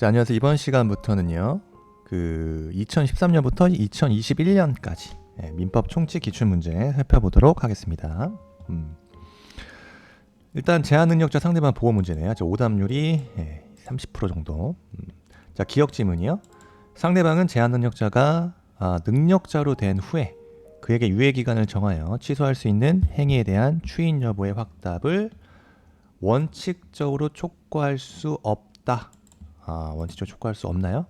자, 안녕하세요. 이번 시간부터는요. 2013년부터 2021년까지 민법 총칙 기출문제 살펴보도록 하겠습니다. 일단 제한능력자 상대방 보호 문제네요. 오답률이 30% 정도. 자, 기억지문이요. 상대방은 제한능력자가 능력자로 된 후에 그에게 유예기간을 정하여 취소할 수 있는 행위에 대한 추인 여부의 확답을 원칙적으로 촉구할 수 없다. 원칙적으로 촉구할 수 없나요?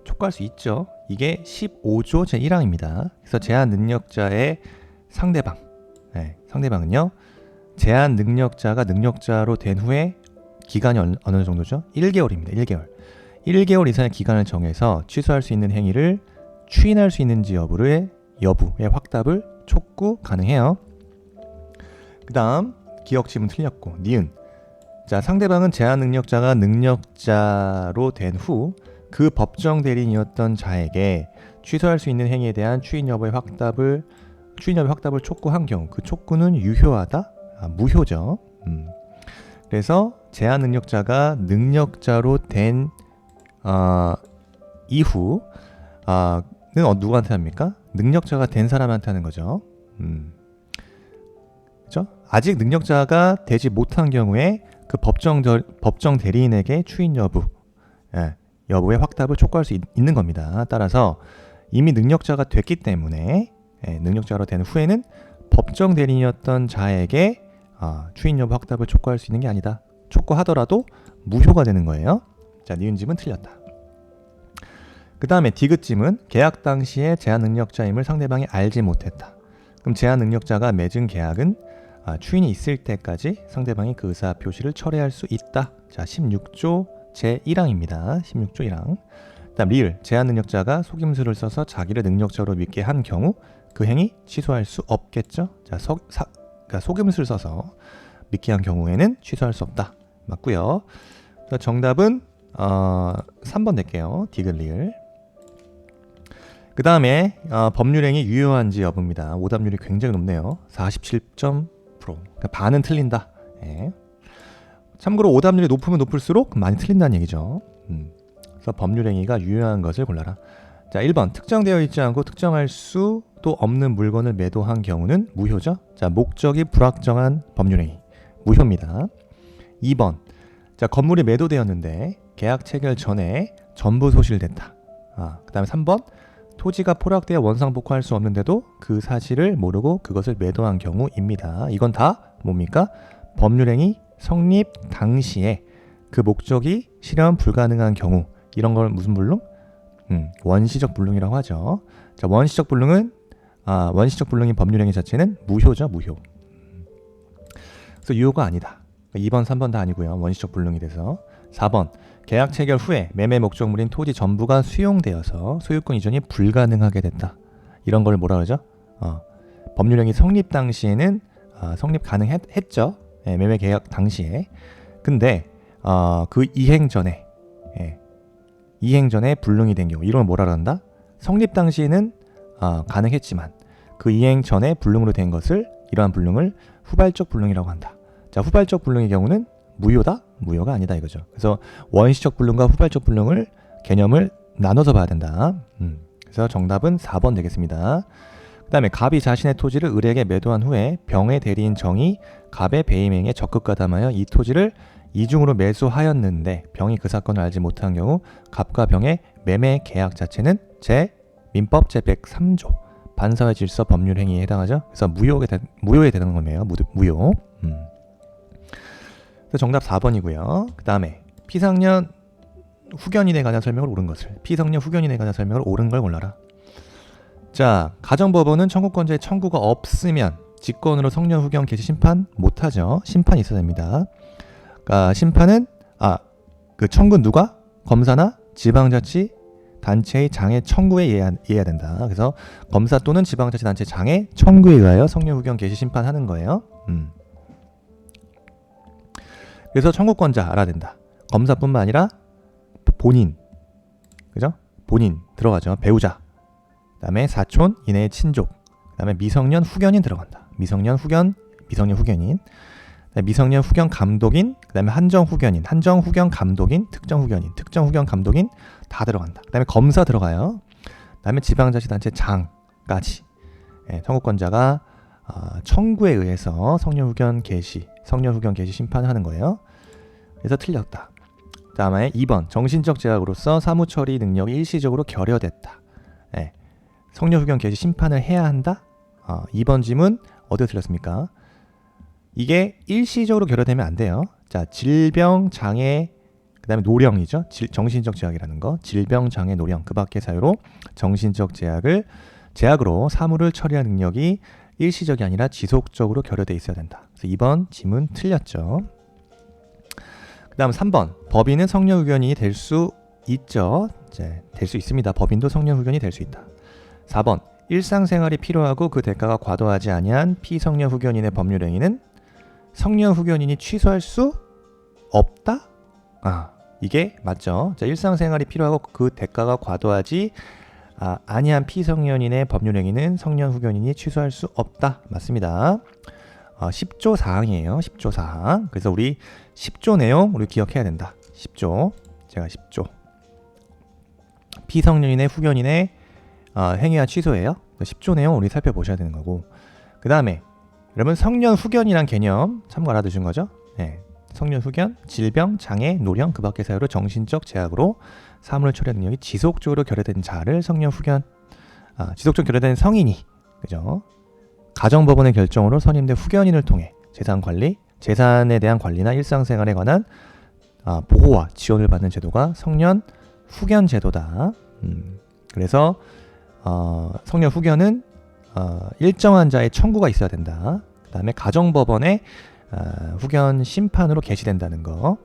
촉구할 수 있죠. 이게 15조 제1항입니다. 그래서 제한능력자의 상대방, 상대방은요, 제한능력자가 능력자로 된 후에 기간이 어느 정도죠? 1개월입니다. 1개월. 1개월 이상의 기간을 정해서 취소할 수 있는 행위를 추인할 수 있는지 여부의 확답을 촉구 가능해요. 그 다음 기억지문 틀렸고 니은. 자, 상대방은 제한능력자가 능력자로 된 후 그 법정 대리인이었던 자에게 취소할 수 있는 행위에 대한 추인 여부의 확답을 촉구한 경우 그 촉구는 유효하다? 무효죠. 그래서 제한능력자가 능력자로 된 이후 는 누구한테 합니까? 능력자가 된 사람한테 하는 거죠. 그렇죠? 아직 능력자가 되지 못한 경우에 그 법정 대리인에게 추인 여부의 확답을 촉구할 수 있는 겁니다. 따라서 이미 능력자가 됐기 때문에 능력자로 된 후에는 법정 대리인이었던 자에게 추인 여부 확답을 촉구할 수 있는 게 아니다. 촉구하더라도 무효가 되는 거예요. 자, 니은집은 틀렸다. 그 다음에 디귿짐은 계약 당시에 제한능력자임을 상대방이 알지 못했다. 그럼 제한능력자가 맺은 계약은 추인이 있을 때까지 상대방이 그 의사 표시를 철회할 수 있다. 자, 16조 제1항입니다. 16조 1항. 그다음 리을. 제한능력자가 속임수를 써서 자기를 능력자로 믿게 한 경우 그 행위 취소할 수 없겠죠. 자, 그러니까 속임수를 써서 믿게 한 경우에는 취소할 수 없다. 맞고요. 정답은 3번 낼게요. 디귿 리을. 그 다음에 법률행위 유효한지 여부입니다. 오답률이 굉장히 높네요. 47.0%. 그러니까 반은 틀린다. 참고로 오답률이 높으면 높을수록 많이 틀린다는 얘기죠. 그래서 법률행위가 유효한 것을 골라라. 자, 1번. 특정되어 있지 않고 특정할 수도 없는 물건을 매도한 경우는 무효죠. 자, 목적이 불확정한 법률행위. 무효입니다. 2번. 자, 건물이 매도되었는데 계약 체결 전에 전부 소실됐다. 그 다음에 3번. 토지가 포락되어 원상복구할 수 없는데도 그 사실을 모르고 그것을 매도한 경우입니다. 이건 다 뭡니까? 법률행위 성립 당시에 그 목적이 실현 불가능한 경우, 이런 걸 무슨 불능? 원시적 불능이라고 하죠. 자, 원시적 불능인 법률행위 자체는 무효죠. 무효. 그래서 유효가 아니다. 2번, 3번 다 아니고요. 원시적 불능이 돼서. 4번. 계약 체결 후에 매매 목적물인 토지 전부가 수용되어서 소유권 이전이 불가능하게 됐다. 이런 걸 뭐라 그러죠? 법률행위 성립 당시에는 성립 가능했죠. 매매 계약 당시에. 근데 그 이행 전에 불능이 된 경우, 이런 걸 뭐라 그런다? 성립 당시에는 가능했지만 그 이행 전에 불능으로 된 것을, 이러한 불능을 후발적 불능이라고 한다. 자, 후발적 불능의 경우는 무효다? 무효가 아니다 이거죠. 그래서 원시적 불능과 후발적 불능을 개념을 나눠서 봐야 된다. 그래서 정답은 4번 되겠습니다. 그 다음에 갑이 자신의 토지를 을에게 매도한 후에 병의 대리인 정이 갑의 배임행에 적극 가담하여 이 토지를 이중으로 매수하였는데 병이 그 사건을 알지 못한 경우 갑과 병의 매매 계약 자체는 민법 제103조 반사회 질서 법률 행위에 해당하죠. 그래서 무효에 해당하는 거네요. 무효. 그래서 정답 4번이고요. 그 다음에 피상년 후견인에 관한 설명을 옳은 것을, 피성년 후견인에 관한 설명을 옳은 걸 골라라. 자, 가정법원은 청구권자의 청구가 없으면 직권으로 성년 후견 개시 심판 못하죠. 심판이 있어야 됩니다. 그러니까 심판은 그 청구 누가? 검사나 지방자치 단체의 장애 청구에 의해야 된다. 그래서 검사 또는 지방자치 단체 장애 청구에 의하여 성년 후견 개시 심판하는 거예요. 그래서 청구권자 알아야 된다. 검사뿐만 아니라 본인, 그죠? 본인 들어가죠. 배우자. 그다음에 사촌 이내의 친족. 그다음에 미성년 후견인 들어간다. 미성년 후견인. 미성년 후견 감독인, 그 다음에 한정 후견인, 한정 후견 감독인, 특정 후견인, 특정 후견 감독인 다 들어간다. 그 다음에 검사 들어가요. 그 다음에 지방자치단체 장까지. 청구권자가 청구에 의해서 성년 후견 개시 심판을 하는 거예요. 그래서 틀렸다. 다음에 2번 정신적 제약으로서 사무처리 능력이 일시적으로 결여됐다. 성년 후견 개시 심판을 해야 한다. 2번 질문 어디에 틀렸습니까? 이게 일시적으로 결여되면 안 돼요. 자, 질병, 장애, 그 다음에 노령이죠. 정신적 제약이라는 거. 질병, 장애, 노령 그 밖의 사유로 정신적 제약으로 사무를 처리할 능력이 일시적이 아니라 지속적으로 결여돼 있어야 된다. 그래서 2번 지문 틀렸죠. 그 다음 3번 법인은 성년 후견인이 될 수 있죠. 될 수 있습니다. 법인도 성년 후견이 될 수 있다. 4번 일상생활이 필요하고 그 대가가 과도하지 아니한 피성년 후견인의 법률행위는 성년 후견인이 취소할 수 없다? 이게 맞죠. 자, 일상생활이 필요하고 그 대가가 과도하지 아니한 피성년인의 법률행위는 성년 후견인이 취소할 수 없다. 맞습니다. 10조 사항이에요. 10조 사항. 그래서 우리 10조 내용 우리 기억해야 된다. 10조. 제가 10조. 피성년인의 후견인의 행위와 취소예요. 10조 내용 우리 살펴보셔야 되는 거고. 그 다음에 여러분 성년 후견이란 개념 참고 알아두신 거죠? 성년 후견, 질병, 장애, 노령 그 밖의 사유로 정신적 제약으로 사무를 처리하는 능력이 지속적으로 결여된 자를 성년 후견, 지속적으로 결여된 성인이, 그죠? 가정법원의 결정으로 선임된 후견인을 통해 재산에 대한 관리나 일상생활에 관한 보호와 지원을 받는 제도가 성년 후견 제도다. 그래서 성년 후견은 일정한 자의 청구가 있어야 된다. 그 다음에 가정법원의 후견 심판으로 개시된다는 거.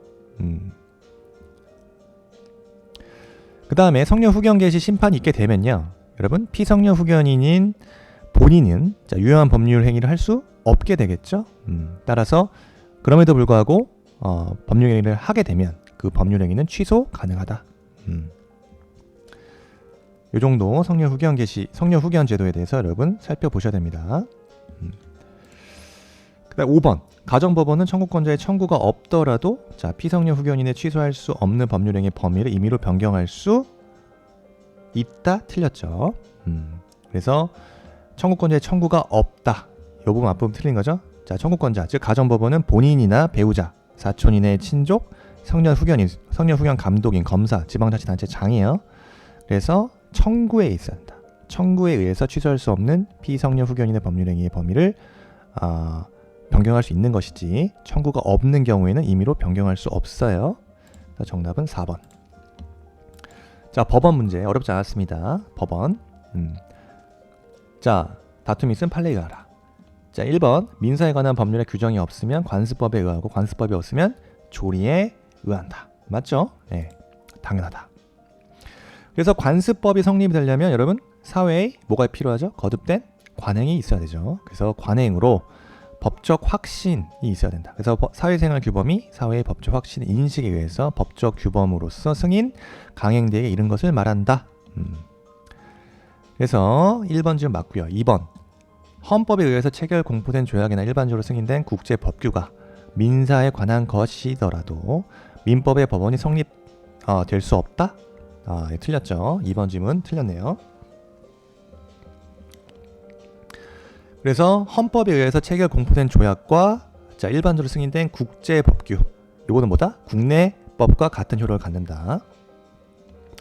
그 다음에 성년 후견 개시 심판이 있게 되면요, 여러분 피성년 후견인인 본인은 유효한 법률 행위를 할 수 없게 되겠죠. 따라서 그럼에도 불구하고 법률 행위를 하게 되면 그 법률 행위는 취소 가능하다. 이 정도 성년 후견 제도에 대해서 여러분 살펴보셔야 됩니다. 그다음 5번 가정법원은 청구권자의 청구가 없더라도 피성년 후견인의 취소할 수 없는 법률행위 범위를 임의로 변경할 수 있다. 틀렸죠. 그래서 청구권자의 청구가 없다. 이 부분 앞부분 틀린 거죠. 자, 청구권자 즉 가정법원은 본인이나 배우자, 사촌 이내의 친족, 성년 후견 감독인, 검사, 지방자치단체 장이에요. 그래서 청구에 있어야 한다. 청구에 의해서 취소할 수 없는 피성년 후견인의 법률행위의 범위를 변경할 수 있는 것이지 청구가 없는 경우에는 임의로 변경할 수 없어요. 정답은 4번. 자, 법원 문제 어렵지 않았습니다. 법원. 자, 다툼이 있으면 판례에 의하라. 자, 1번 민사에 관한 법률의 규정이 없으면 관습법에 의하고 관습법이 없으면 조리에 의한다. 맞죠? 네, 당연하다. 그래서 관습법이 성립이 되려면 여러분 사회에 뭐가 필요하죠? 거듭된 관행이 있어야 되죠. 그래서 관행으로 법적 확신이 있어야 된다. 그래서 사회생활 규범이 사회의 법적 확신 인식에 의해서 법적 규범으로서 승인, 강행되게 이른 것을 말한다. 그래서 1번 지금 맞고요. 2번 헌법에 의해서 체결 공포된 조약이나 일반적으로 승인된 국제 법규가 민사에 관한 것이더라도 민법의 법원이 성립 될 수 없다? 예, 틀렸죠. 2번 질문 틀렸네요. 그래서 헌법에 의해서 체결 공포된 조약과 일반적으로 승인된 국제 법규, 이거는 뭐다? 국내법과 같은 효력을 갖는다.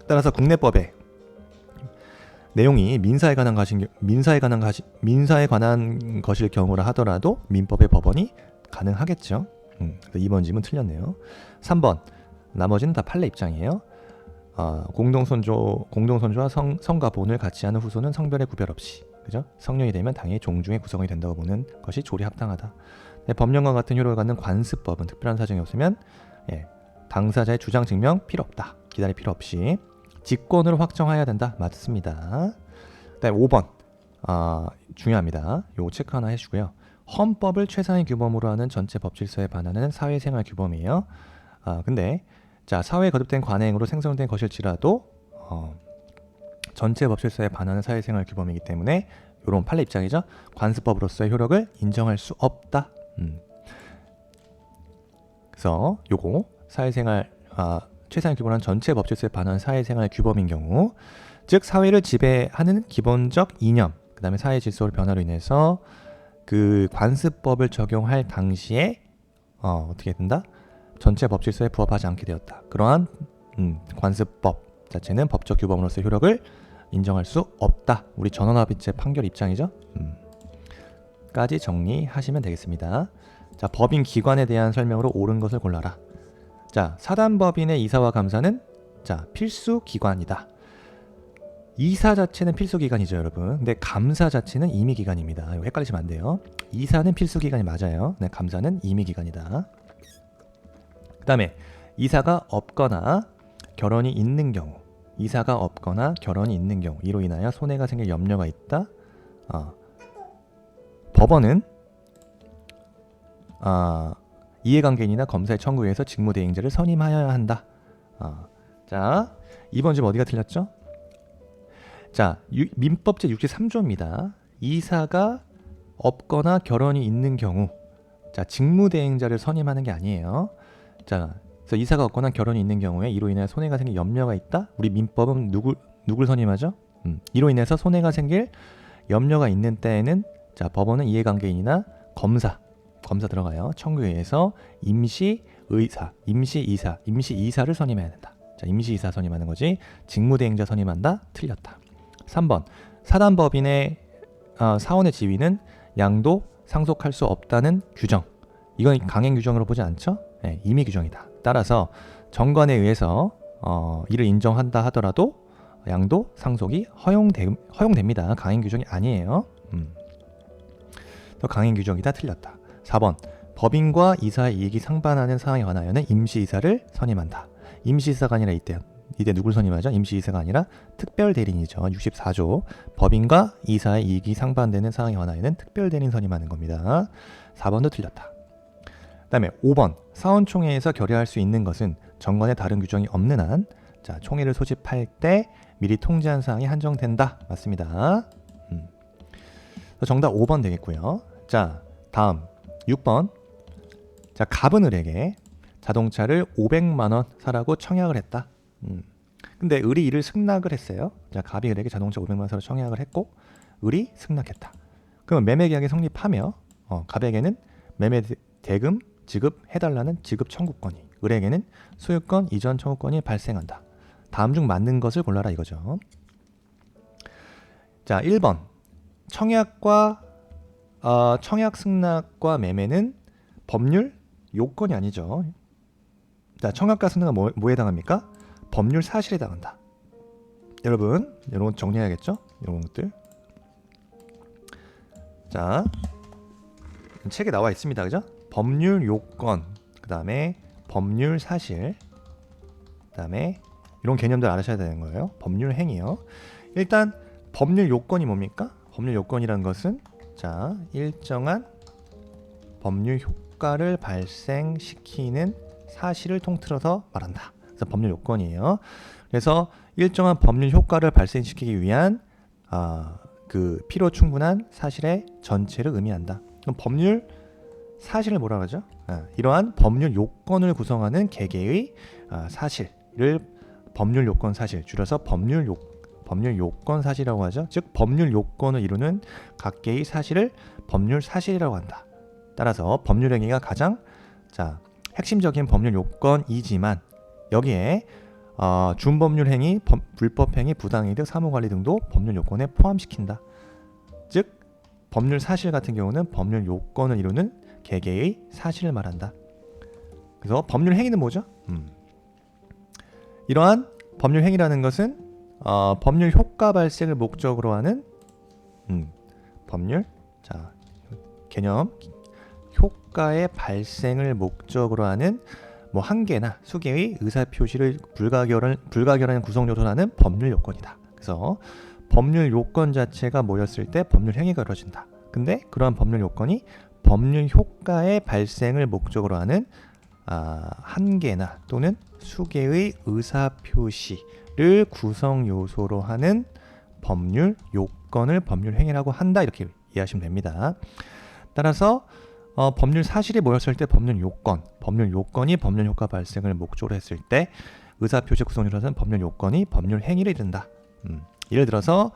따라서 국내법의 내용이 민사에 관한 것일 경우라 하더라도 민법의 법원이 가능하겠죠. 그래서 2번 질문 틀렸네요. 3번 나머지는 다 판례 입장이에요. 공동선조와 성과 본을 같이 하는 후손은 성별의 구별 없이, 그죠? 성년이 되면 당연히 종중의 구성이 된다고 보는 것이 조리 합당하다. 법령과 같은 효력을 갖는 관습법은 특별한 사정이 없으면 당사자의 주장 증명 필요 없다. 기다릴 필요 없이 직권으로 확정해야 된다. 맞습니다. 그다음에 5번 중요합니다. 요거 체크 하나 해주고요. 헌법을 최상의 규범으로 하는 전체 법질서에 반하는 사회생활 규범이에요. 근데 사회에 거듭된 관행으로 생성된 것일지라도 전체 법질서에 반하는 사회생활 규범이기 때문에 이런 판례 입장이죠. 관습법으로서의 효력을 인정할 수 없다. 그래서 요거 사회생활 최상위 규범한 전체 법질서에 반한 사회생활 규범인 경우, 즉 사회를 지배하는 기본적 이념, 그 다음에 사회 질서의 변화로 인해서 그 관습법을 적용할 당시에 어떻게 된다? 전체 법질서에 부합하지 않게 되었다. 그러한 관습법 자체는 법적 규범으로서의 효력을 인정할 수 없다. 우리 전원합의체 판결 입장이죠. 까지 정리하시면 되겠습니다. 자, 법인 기관에 대한 설명으로 옳은 것을 골라라. 자, 사단법인의 이사와 감사는 자, 필수 기관이다. 이사 자체는 필수 기관이죠, 여러분. 근데 감사 자체는 임의 기관입니다. 이거 헷갈리시면 안 돼요. 이사는 필수 기관이 맞아요. 네, 감사는 임의 기관이다. 그 다음에 이사가 없거나 결혼이 있는 경우, 이사가 없거나 결혼이 있는 경우, 이로 인하여 손해가 생길 염려가 있다. 법원은 이해관계인이나 검사의 청구에 의해서 직무대행자를 선임하여야 한다. 자, 이번 집 어디가 틀렸죠? 자, 민법 제63조입니다. 이사가 없거나 결혼이 있는 경우, 자, 직무대행자를 선임하는 게 아니에요. 자, 그래서 이사가 없거나 결혼이 있는 경우에 이로 인해 손해가 생길 염려가 있다. 우리 민법은 누굴 선임하죠? 이로 인해서 손해가 생길 염려가 있는 때에는 자, 법원은 이해관계인이나 검사 들어가요. 청구에 의해서 임시이사를 선임해야 된다. 자, 임시이사 선임하는 거지. 직무대행자 선임한다. 틀렸다. 3번 사단법인의 사원의 지위는 양도 상속할 수 없다는 규정. 이건 강행 규정으로 보지 않죠? 네, 임의 규정이다. 따라서 정관에 의해서 이를 인정한다 하더라도 양도 상속이 허용됩니다. 강행 규정이 아니에요. 또 강행 규정이다. 틀렸다. 4번 법인과 이사의 이익이 상반하는 사항에 관하여는 임시이사를 선임한다. 임시이사가 아니라 이때 누굴 선임하죠? 임시이사가 아니라 특별대리인이죠. 64조 법인과 이사의 이익이 상반되는 사항에 관하여는 특별대리인 선임하는 겁니다. 4번도 틀렸다. 그 다음에 5번 사원총회에서 결의할 수 있는 것은 정관에 다른 규정이 없는 한 자, 총회를 소집할 때 미리 통지한 사항이 한정된다. 맞습니다. 정답 5번 되겠고요. 자, 다음 6번. 자, 갑은 을에게 자동차를 500만 원 사라고 청약을 했다. 근데 을이 이를 승낙을 했어요. 자, 갑이 을에게 자동차 500만 원 사라고 청약을 했고 을이 승낙했다. 그러면 매매 계약이 성립하며 갑에게는 매매 대금 지급해달라는 지급 청구권이, 을에게는 소유권 이전 청구권이 발생한다. 다음 중 맞는 것을 골라라 이거죠. 자, 1번 청약 승낙과 매매는 법률 요건이 아니죠. 자, 청약과 승낙은 뭐에 해당합니까? 법률 사실에 해당한다. 여러분, 이런 거 정리해야겠죠? 이런 것들. 자, 책에 나와 있습니다. 그죠? 법률 요건, 그 다음에 법률 사실, 그 다음에 이런 개념들 알아셔야 되는 거예요. 법률 행위요. 일단 법률 요건이 뭡니까? 법률 요건이란 것은 자, 일정한 법률 효과를 발생시키는 사실을 통틀어서 말한다. 그래서 법률 요건이에요. 그래서 일정한 법률 효과를 발생시키기 위한 그 필요 충분한 사실의 전체를 의미한다. 그럼 법률 사실을 뭐라 그러죠? 이러한 법률 요건을 구성하는 개개의 사실을 법률 요건 사실, 줄여서 법률 요건 사실이라고 하죠. 즉 법률 요건을 이루는 각개의 사실을 법률 사실이라고 한다. 따라서 법률 행위가 가장 핵심적인 법률 요건이지만 여기에 준법률 행위, 불법 행위, 부당이득, 사무관리 등도 법률 요건에 포함시킨다. 즉 법률 사실 같은 경우는 법률 요건을 이루는 개개의 사실을 말한다. 그래서 법률 행위는 뭐죠? 이러한 법률 행위라는 것은 법률 효과 발생을 목적으로 하는 법률 개념 효과의 발생을 목적으로 하는 뭐 한계나 수개의 의사 표시를 불가결하는 구성 요소라는 법률 요건이다. 그래서 법률 요건 자체가 모였을 때 법률 행위가 이루어진다. 근데 그러한 법률 요건이 법률 효과의 발생을 목적으로 하는 한계나 또는 수개의 의사 표시를 구성 요소로 하는 법률 요건을 법률 행위라고 한다. 이렇게 이해하시면 됩니다. 따라서 법률 사실이 모였을 때 법률 요건이 법률 효과 발생을 목적으로 했을 때 의사표시 구성유라는 법률 요건이 법률 행위를 이른다. 예를 들어서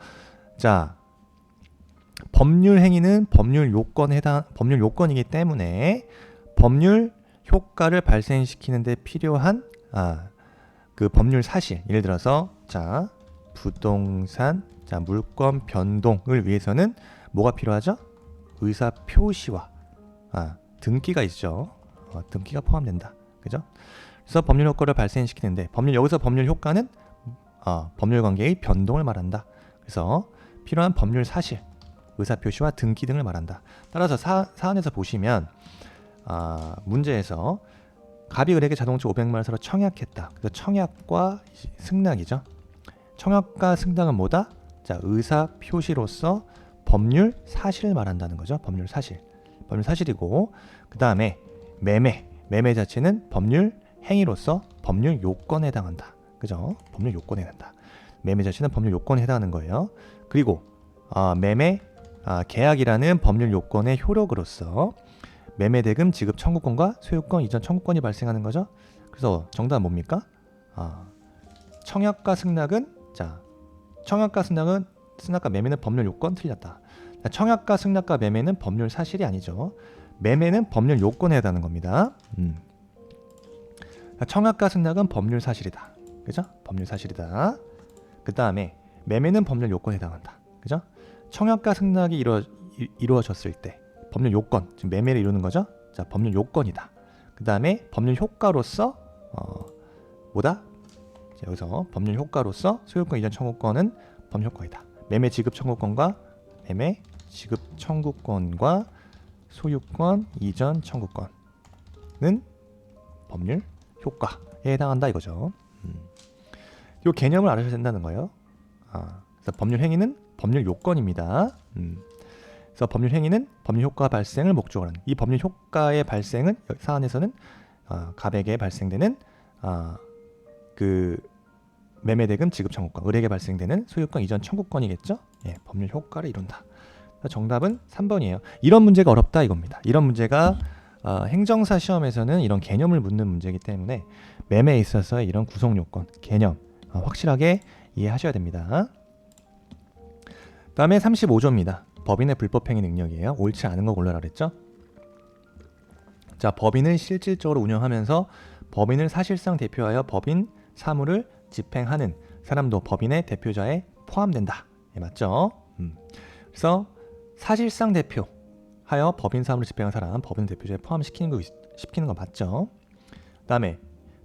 자, 법률 행위는 법률 요건이기 때문에 법률 효과를 발생시키는데 필요한 그 법률 사실, 예를 들어서 자, 부동산 물권 변동을 위해서는 뭐가 필요하죠? 의사 표시와 등기가 있죠. 등기가 포함된다. 그죠? 그래서 법률 효과를 발생시키는데 여기서 법률 효과는 법률 관계의 변동을 말한다. 그래서 필요한 법률 사실, 의사 표시와 등기 등을 말한다. 따라서 사안에서 보시면 문제에서 갑이 을에게 자동차 500만 원 사러 청약했다. 그래서 청약과 승낙이죠. 청약과 승낙은 뭐다? 자, 의사 표시로서 법률 사실을 말한다는 거죠. 법률 사실이고, 그 다음에 매매 자체는 법률 행위로서 법률 요건에 해당한다. 그죠? 법률 요건에 해당한다. 매매 자체는 법률 요건에 해당하는 거예요. 그리고 매매 계약이라는 법률 요건의 효력으로서 매매 대금 지급 청구권과 소유권 이전 청구권이 발생하는 거죠. 그래서 정답은 뭡니까? 청약과 승낙과 매매는 법률 요건 틀렸다. 청약과 승낙과 매매는 법률 사실이 아니죠. 매매는 법률 요건에 해당하는 겁니다. 청약과 승낙은 법률 사실이다. 그죠? 법률 사실이다. 그 다음에 매매는 법률 요건에 해당한다. 그죠? 청약과 승낙이 이루어졌을 때 법률 요건, 지금 매매를 이루는 거죠? 자, 법률 요건이다. 그 다음에 법률 효과로서 뭐다? 자, 여기서 법률 효과로서 소유권 이전 청구권은 법률 효과이다. 매매 지급 청구권과 소유권 이전 청구권은 법률 효과에 해당한다 이거죠. 이 개념을 알아셔야 된다는 거예요. 그래서 법률 행위는 법률 요건입니다. 그래서 법률 행위는 법률 효과 발생을 목적으로 하는, 이 법률 효과의 발생은 사안에서는 갑에게 발생되는 그 매매 대금 지급 청구권, 을에게 발생되는 소유권 이전 청구권이겠죠. 예, 법률 효과를 이룬다. 정답은 3번이에요. 이런 문제가 어렵다 이겁니다. 이런 문제가 행정사 시험에서는 이런 개념을 묻는 문제이기 때문에 매매에 있어서의 이런 구성 요건, 개념 확실하게 이해하셔야 됩니다. 다음에 35조입니다. 법인의 불법행위 능력이에요. 옳지 않은 거 골라라 그랬죠. 자, 법인을 실질적으로 운영하면서 법인을 사실상 대표하여 법인 사무를 집행하는 사람도 법인의 대표자에 포함된다. 예, 맞죠? 그래서 사실상 대표하여 법인 사무를 집행한 사람 법인 대표자에 포함시키는 거 맞죠? 그다음에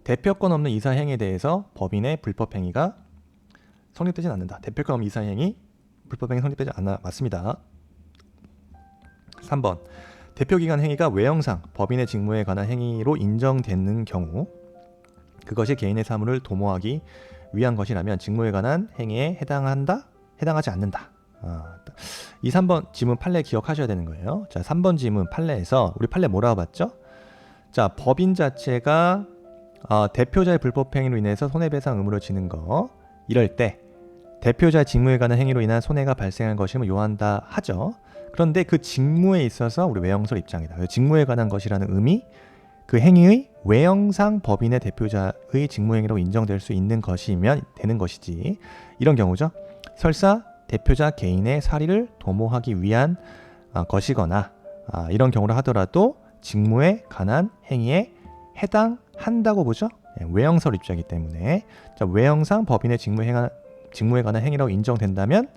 대표권 없는 이사행위에 대해서 법인의 불법행위가 성립되진 않는다. 대표권 없는 이사행위 불법행위 성립되지 않아. 맞습니다. 3번 대표기관 행위가 외형상 법인의 직무에 관한 행위로 인정되는 경우 그것이 개인의 사무를 도모하기 위한 것이라면 직무에 관한 행위에 해당하지 않는다. 2, 3번 지문 판례 기억하셔야 되는 거예요. 자, 3번 지문 판례에서 우리 판례 뭐라고 봤죠? 자, 법인 자체가 대표자의 불법행위로 인해서 손해배상 의무를 지는 거, 이럴 때 대표자의 직무에 관한 행위로 인한 손해가 발생한 것임을 요한다 하죠. 그런데 그 직무에 있어서 우리 외형설 입장이다. 직무에 관한 것이라는 의미, 그 행위의 외형상 법인의 대표자의 직무행위로 인정될 수 있는 것이면 되는 것이지, 이런 경우죠. 설사 대표자 개인의 사리를 도모하기 위한 것이거나 이런 경우를 하더라도 직무에 관한 행위에 해당한다고 보죠. 외형설 입장이기 때문에. 자, 외형상 법인의 직무에 관한 행위라고 인정된다면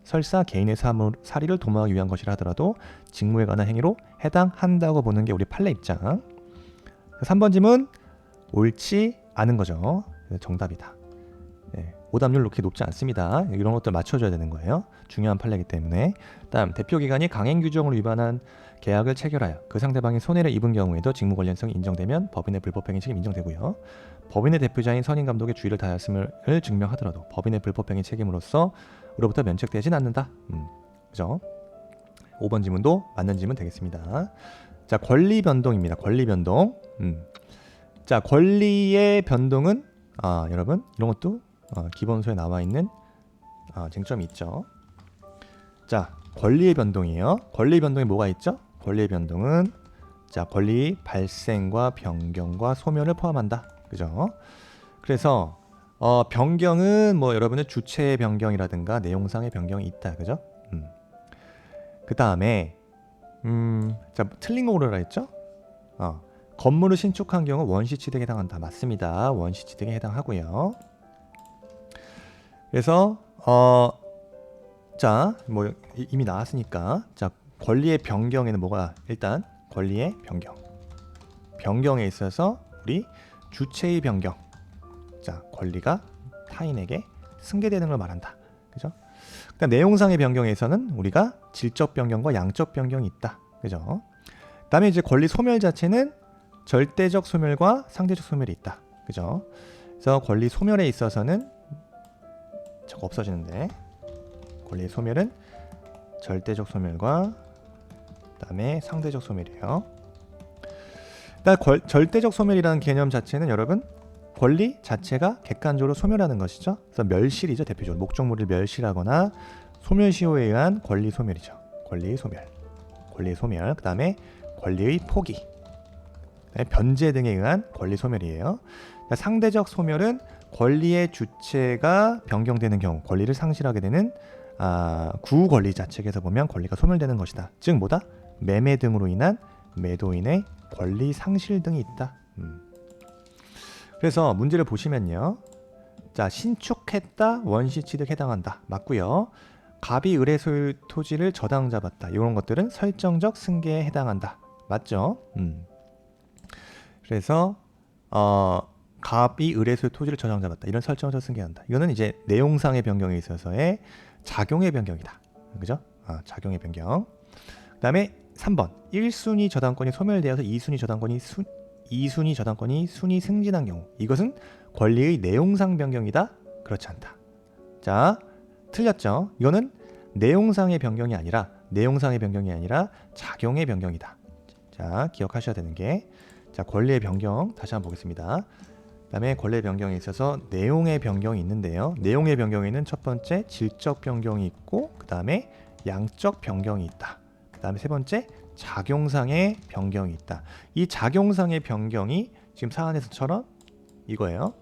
설사 개인의 사리를 도모하기 위한 것이라 하더라도 직무에 관한 행위로 해당한다고 보는 게 우리 판례 입장. 3번 질문 옳지 않은 거죠. 정답이다. 네, 오답률 그렇게 높지 않습니다. 이런 것들 맞춰줘야 되는 거예요. 중요한 판례이기 때문에. 다음, 대표기관이 강행 규정을 위반한 계약을 체결하여 그 상대방이 손해를 입은 경우에도 직무 관련성이 인정되면 법인의 불법행위 책임 인정되고요. 법인의 대표자인 선임감독의 주의를 다하였음을 증명하더라도 법인의 불법행위 책임으로부터 면책되진 않는다. 그죠? 5번 지문도 맞는 지문 되겠습니다. 자, 권리 변동입니다. 권리 변동. 자, 권리의 변동은 여러분 이런 것도 기본서에 나와 있는 쟁점이 있죠. 자, 권리의 변동이에요. 권리의 변동이 뭐가 있죠? 권리의 변동은 자, 권리 발생과 변경과 소멸을 포함한다. 그죠? 그래서 변경은 뭐 여러분은 주체의 변경이라든가 내용상의 변경이 있다. 그죠? 그 다음에 자, 틀린 거 고르라 했죠? 건물을 신축한 경우 원시 취득에 해당한다. 맞습니다. 원시 취득에 해당하고요. 그래서 자, 뭐 이미 나왔으니까 자, 권리의 변경에는 뭐가 일단 권리의 변경에 있어서 우리 주체의 변경. 자, 권리가 타인에게 승계되는 걸 말한다. 그죠? 그러니까 내용상의 변경에서는 우리가 질적 변경과 양적 변경이 있다. 그죠? 그다음에 이제 권리 소멸 자체는 절대적 소멸과 상대적 소멸이 있다. 그죠? 그래서 권리 소멸에 있어서는 저거 없어지는데 권리 소멸은 절대적 소멸과 그다음에 상대적 소멸이에요. 일단 절대적 소멸이라는 개념 자체는 여러분 권리 자체가 객관적으로 소멸하는 것이죠. 그래서 멸실이죠. 대표적으로 목적물을 멸실하거나 소멸시효에 의한 권리 소멸이죠. 권리 소멸. 그다음에 권리의 포기, 그다음에 변제 등에 의한 권리 소멸이에요. 그러니까 상대적 소멸은 권리의 주체가 변경되는 경우, 권리를 상실하게 되는 구권리 자책에서 보면 권리가 소멸되는 것이다. 즉 뭐다? 매매 등으로 인한 매도인의 권리 상실 등이 있다. 그래서 문제를 보시면요. 자, 신축했다, 원시 취득 해당한다. 맞고요. 갑이 을의 소유 토지를 저당 잡았다. 이런 것들은 설정적 승계에 해당한다. 맞죠? 그래서 갑이 을의 소유 토지를 저당 잡았다. 이런 설정적 승계한다. 이거는 이제 내용상의 변경에 있어서의 작용의 변경이다. 그죠? 작용의 변경. 그다음에 3번. 1순위 저당권이 소멸되어서 2순위 저당권이 순위 승진한 경우. 이것은 권리의 내용상 변경이다. 그렇지 않다. 자, 틀렸죠? 이거는 내용상의 변경이 아니라 작용의 변경이다. 자, 기억하셔야 되는 게 자, 권리의 변경 다시 한번 보겠습니다. 그다음에 권리의 변경에 있어서 내용의 변경이 있는데요. 내용의 변경에는 첫 번째 질적 변경이 있고 그다음에 양적 변경이 있다. 그다음에 세 번째 작용상의 변경이 있다. 이 작용상의 변경이 지금 사안에서처럼 이거예요.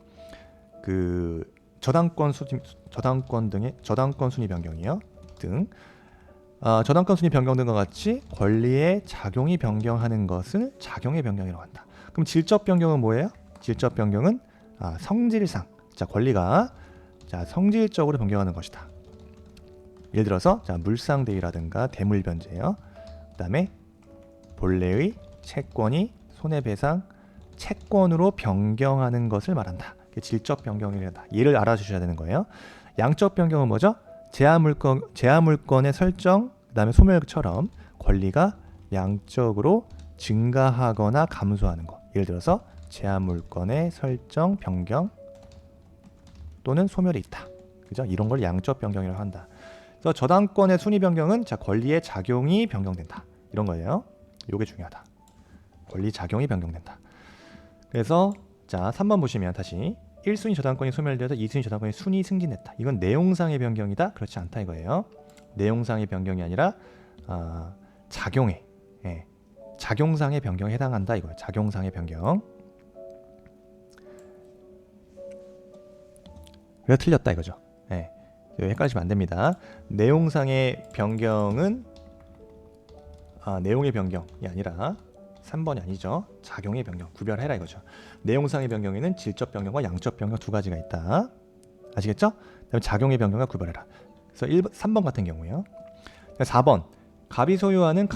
그 저당권 순위 변경이요. 등 저당권 순위 변경 등과 같이 권리의 작용이 변경하는 것을 작용의 변경이라고 한다. 그럼 질적 변경은 뭐예요? 질적 변경은 성질상, 자, 권리가 성질적으로 변경하는 것이다. 예를 들어서 물상대위라든가 대물변제요. 그다음에 본래의 채권이 손해배상 채권으로 변경하는 것을 말한다. 질적 변경이다. 얘를 알아주셔야 되는 거예요. 양적 변경은 뭐죠? 제한물건의 설정, 그다음에 소멸처럼 권리가 양적으로 증가하거나 감소하는 것. 예를 들어서 제한물건의 설정, 변경 또는 소멸이 있다. 그죠? 이런 걸 양적 변경이라고 한다. 그래서 저당권의 순위 변경은 권리의 작용이 변경된다. 이런 거예요. 이게 중요하다. 권리 작용이 변경된다. 그래서 3번 보시면 다시 1순위 저당권이 소멸되어서 2순위 저당권이 순위 승진했다. 이건 내용상의 변경이다. 그렇지 않다 이거예요. 내용상의 변경이 아니라 작용상의 변경에 해당한다 이거예요. 작용상의 변경. 그래서 틀렸다 이거죠. 헷갈리시면 안 됩니다. 내용상의 변경은 내용의 변경이 아니라 3번이 아니죠. 작용의 변경. 구별해라 이거죠. 내용상의 변경에는 질적 변경과 양적 변경 두 가지가 있다. 아시겠죠? 그다음에 작용의 변경과 구별해라. 그래서 3번 같은 경우요. 4번. 갑이 소유하는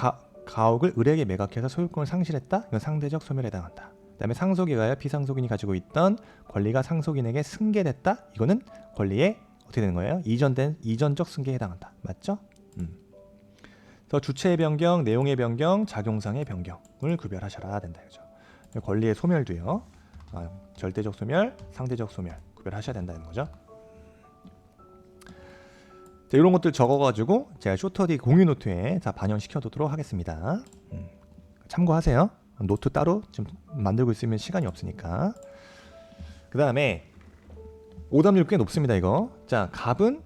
가옥을 을에게 매각해서 소유권을 상실했다. 이건 상대적 소멸에 해당한다. 그다음에 상속에 의하여 피상속인이 가지고 있던 권리가 상속인에게 승계됐다. 이거는 권리에 어떻게 되는 거예요? 이전적 승계에 해당한다. 맞죠? 그래서 주체의 변경, 내용의 변경, 작용상의 변경을 구별하셔야 된다. 그죠? 권리의 소멸도요. 절대적 소멸, 상대적 소멸 구별하셔야 된다는 거죠. 자, 이런 것들 적어가지고 제가 쇼터디 공유 노트에 반영시켜두도록 하겠습니다. 참고하세요. 노트 따로 지금 만들고 있으면 시간이 없으니까. 그 다음에 오답률 꽤 높습니다. 이거. 자, 갑은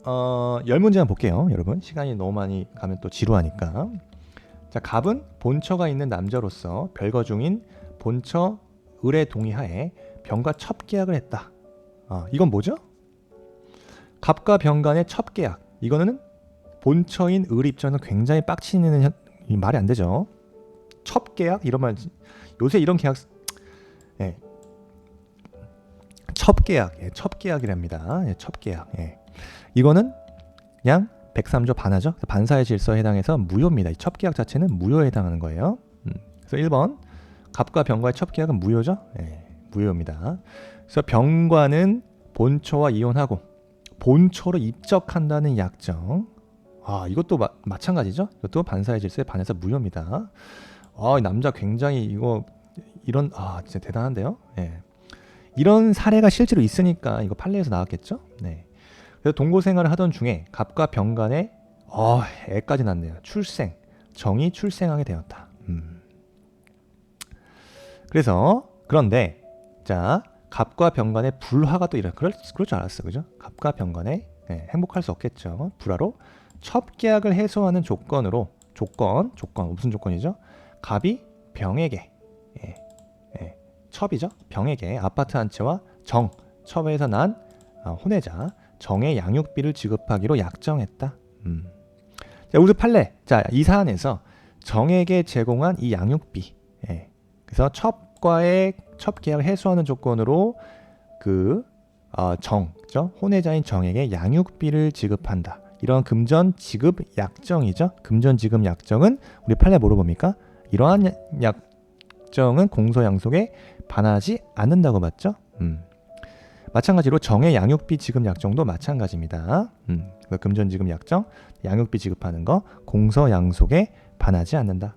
10문제만 볼게요. 여러분 시간이 너무 많이 가면 또 지루하니까. 자, 갑은 본처가 있는 남자로서 별거 중인 본처 을의 동의하에 병과 첩계약을 했다. 이건 뭐죠? 갑과 병 간의 첩계약. 이거는 본처인 을 입장에서 굉장히 빡치는 말이 안 되죠. 첩계약 이런 말 요새 이런 계약 첩계약 첩계약이랍니다. 첩계약. 이거는 그냥 103조 반하죠. 반사의 질서에 해당해서 무효입니다. 이 첩계약 자체는 무효에 해당하는 거예요. 그래서 1번 갑과 병과의 첩계약은 무효죠. 무효입니다. 그래서 병과는 본처와 이혼하고 본처로 입적한다는 약정. 이것도 마찬가지죠. 이것도 반사의 질서에 반해서 무효입니다. 이 남자 굉장히 이런 진짜 대단한데요. 이런 사례가 실제로 있으니까 이거 판례에서 나왔겠죠. 그래서 동거 생활을 하던 중에 갑과 병 간에 애까지 낳네요. 정이 출생하게 되었다. 그런데 자, 갑과 병 간에 불화가 또 그럴 줄 알았어. 그죠? 갑과 병 간에 행복할 수 없겠죠. 불화로 첩계약을 해소하는 조건 무슨 조건이죠? 갑이 병에게 첩이죠. 병에게 아파트 한 채와 첩에서 난 혼외자 정의 양육비를 지급하기로 약정했다. 자, 우리 판례. 자, 이 사안에서 정에게 제공한 이 양육비. 그래서 첩과의 첩계약을 해소하는 조건으로 혼외자인 정에게 양육비를 지급한다. 이런 금전 지급 약정이죠. 금전 지급 약정은 우리 판례 뭐로 봅니까? 이러한 약정은 공소 양속에 반하지 않는다고 봤죠. 마찬가지로 정의 양육비 지급 약정도 마찬가지입니다. 금전 지급 약정, 양육비 지급하는 거 공소 양속에 반하지 않는다.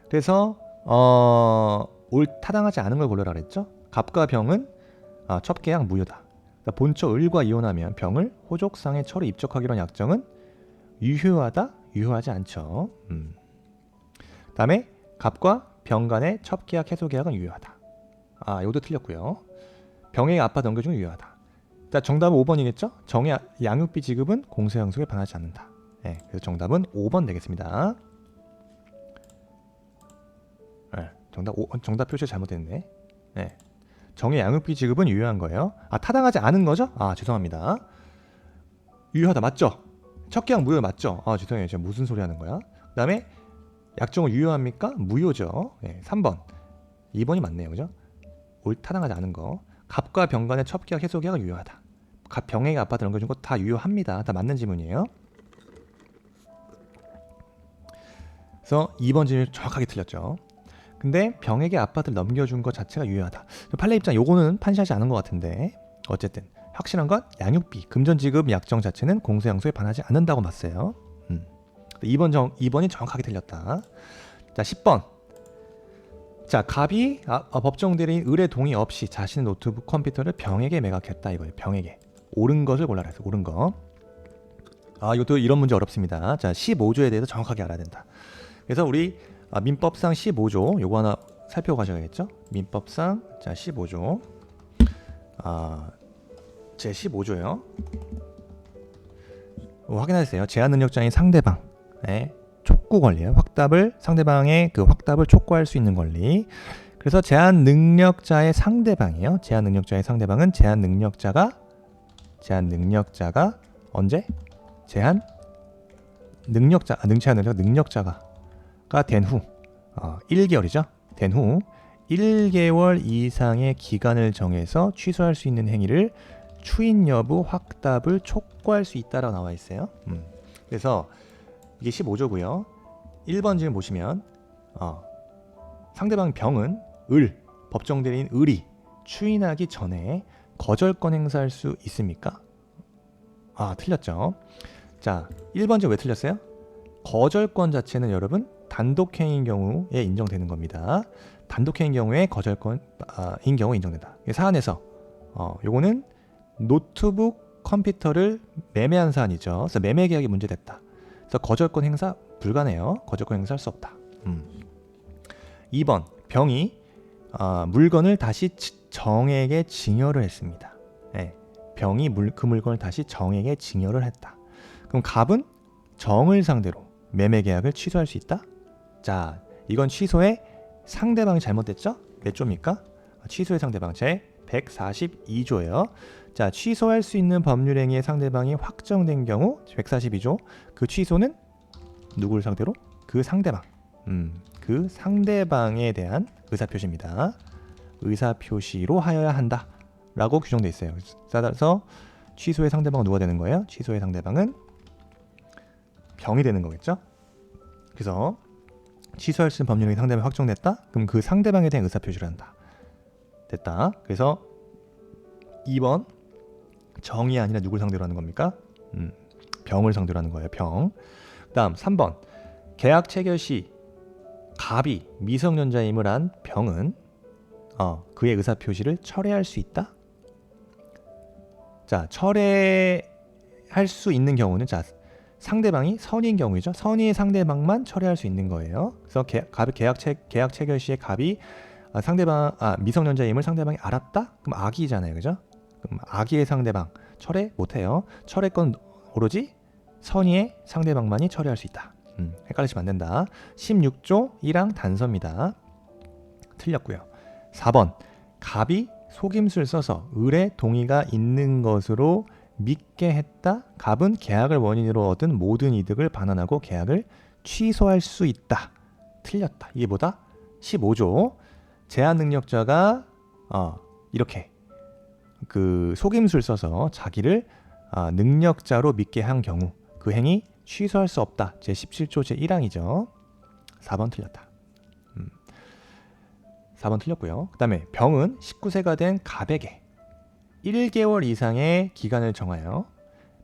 그래서 타당하지 않은 걸 고르라 그랬죠. 갑과 병은 첩계약 무효다. 본처 을과 이혼하면 병을 호족상의 처로 입적하기로 한 약정은 유효하다, 유효하지 않죠. 다음에 갑과 병 간의 첩계약 해소 계약은 유효하다. 이것도 틀렸고요. 병에게 아빠 넘겨주는 게 유효하다. 자, 정답은 5번이겠죠? 정의 양육비 지급은 공소 양속에 반하지 않는다. 그래서 정답은 5번 되겠습니다. 정답 표시 잘못됐네. 정의 양육비 지급은 유효한 거예요. 타당하지 않은 거죠? 죄송합니다. 유효하다 맞죠? 첩계약 무효 맞죠? 죄송해요. 제가 무슨 소리 하는 거야? 그 다음에 약정은 유효합니까? 무효죠. 3번. 2번이 맞네요. 그죠? 타당하지 않은 거. 갑과 병 간의 첩계약 해소 계약은 유효하다. 갑 병에게 아파트 넘겨준 거 다 유효합니다. 다 맞는 질문이에요. 그래서 2번 질문 정확하게 틀렸죠. 근데 병에게 아파트를 넘겨준 것 자체가 유효하다. 판례 입장 요거는 판시하지 않은 것 같은데 어쨌든 확실한 건 양육비, 금전 지급 약정 자체는 공소 양속에 반하지 않는다고 봤어요. 2번이 정확하게 틀렸다. 자, 10번. 자, 갑이 법정 대리인 을의 동의 없이 자신의 노트북 컴퓨터를 병에게 매각했다 이거예요. 병에게. 옳은 것을 골라라 해서 옳은 거. 이것도 이런 문제 어렵습니다. 자, 15조에 대해서 정확하게 알아야 된다. 그래서 우리 민법상 15조 요거 하나 살펴가셔야겠죠? 민법상 자 15조 제 15조요. 확인하세요. 제한 능력자인 상대방 촉구 권리예요. 상대방의 그 확답을 촉구할 수 있는 권리. 그래서 제한 능력자의 상대방이에요. 제한 능력자의 상대방은 제한 능력자가 언제? 제한 능력자가 된 후 1개월이죠. 된 후 1개월 이상의 기간을 정해서 취소할 수 있는 행위를 추인 여부 확답을 촉구할 수 있다라고 나와 있어요. 그래서 이게 15조고요. 1번 지금 보시면 상대방 병은 법정 대리인 을이 추인하기 전에 거절권 행사할 수 있습니까? 틀렸죠. 자, 1번 지금 왜 틀렸어요? 거절권 자체는 여러분 단독행위인 경우에 인정되는 겁니다. 단독행위인 경우에 거절권인 경우 인정된다. 사안에서 요거는 노트북 컴퓨터를 매매한 사안이죠. 그래서 매매 계약이 문제됐다. 그래서 거절권 행사 불가네요. 거절권 행사할 수 없다. 2번 병이 물건을 다시 정에게 증여를 했습니다. 병이 그 물건을 다시 정에게 증여를 했다. 그럼 갑은 정을 상대로 매매 계약을 취소할 수 있다. 자, 이건 취소의 상대방이 잘못됐죠? 몇 조입니까? 취소의 상대방 제 142조예요. 자, 취소할 수 있는 법률 행위의 상대방이 확정된 경우 142조. 그 취소는 누구를 상대로? 그 상대방. 그 상대방에 대한 의사표시입니다. 의사표시로 하여야 한다 라고 규정되어 있어요. 따라서 취소의 상대방은 누가 되는 거예요? 취소의 상대방은 병이 되는 거겠죠? 그래서 취소할 수 있는 법률이 상대방이 확정됐다? 그럼 그 상대방에 대한 의사표시를 한다. 됐다. 그래서 2번 정이 아니라 누굴 상대로 하는 겁니까? 병을 상대로 하는 거예요. 병. 그 다음 3번 계약 체결 시 갑이 미성년자임을 한 병은 그의 의사표시를 철회할 수 있다? 자, 철회할 수 있는 경우는 자, 상대방이 선의인 경우이죠. 선의의 상대방만 철회할 수 있는 거예요. 그래서 계약 체결 시에 갑이 상대방 미성년자임을 상대방이 알았다? 그럼 악이잖아요, 그죠? 그럼 악의의 상대방 철회 못해요. 철회권 오로지 선의의 상대방만이 철회할 수 있다. 헷갈리시면 안 된다. 16조 1항 단서입니다. 틀렸고요. 4번 갑이 속임수를 써서 을의 동의가 있는 것으로 믿게 했다. 갑은 계약을 원인으로 얻은 모든 이득을 반환하고 계약을 취소할 수 있다. 틀렸다. 이게 뭐다? 15조 제한 능력자가 이렇게 그 속임수를 써서 자기를 능력자로 믿게 한 경우 그 행위 취소할 수 없다. 제17조 제1항이죠. 4번 틀렸다. 4번 틀렸고요. 그 다음에 병은 19세가 된 갑에게 1개월 이상의 기간을 정하여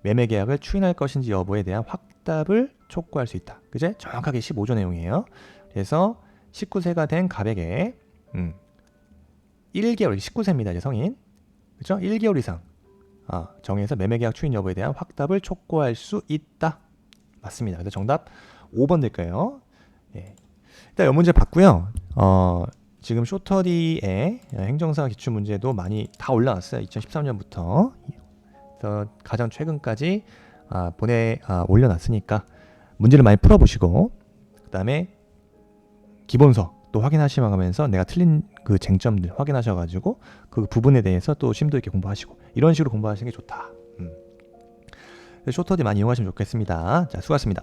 매매 계약을 추인할 것인지 여부에 대한 확답을 촉구할 수 있다. 그제? 정확하게 15조 내용이에요. 그래서 19세가 된 갑에게 1개월, 19세입니다. 이제 성인. 그죠? 1개월 이상 정해서 매매 계약 추인 여부에 대한 확답을 촉구할 수 있다. 맞습니다. 그래서 정답 5번 될 거예요. 예. 일단 이 문제 봤고요. 지금 쇼터디의 행정사 기출 문제도 많이 다 올라왔어요. 2013년부터. 그래서 가장 최근까지 올려놨으니까 문제를 많이 풀어보시고 그 다음에 기본서 또 확인하시면서 내가 틀린 그 쟁점들 확인하셔가지고 그 부분에 대해서 또 심도 있게 공부하시고 이런 식으로 공부하시는 게 좋다. 쇼터디 많이 이용하시면 좋겠습니다. 자, 수고하셨습니다.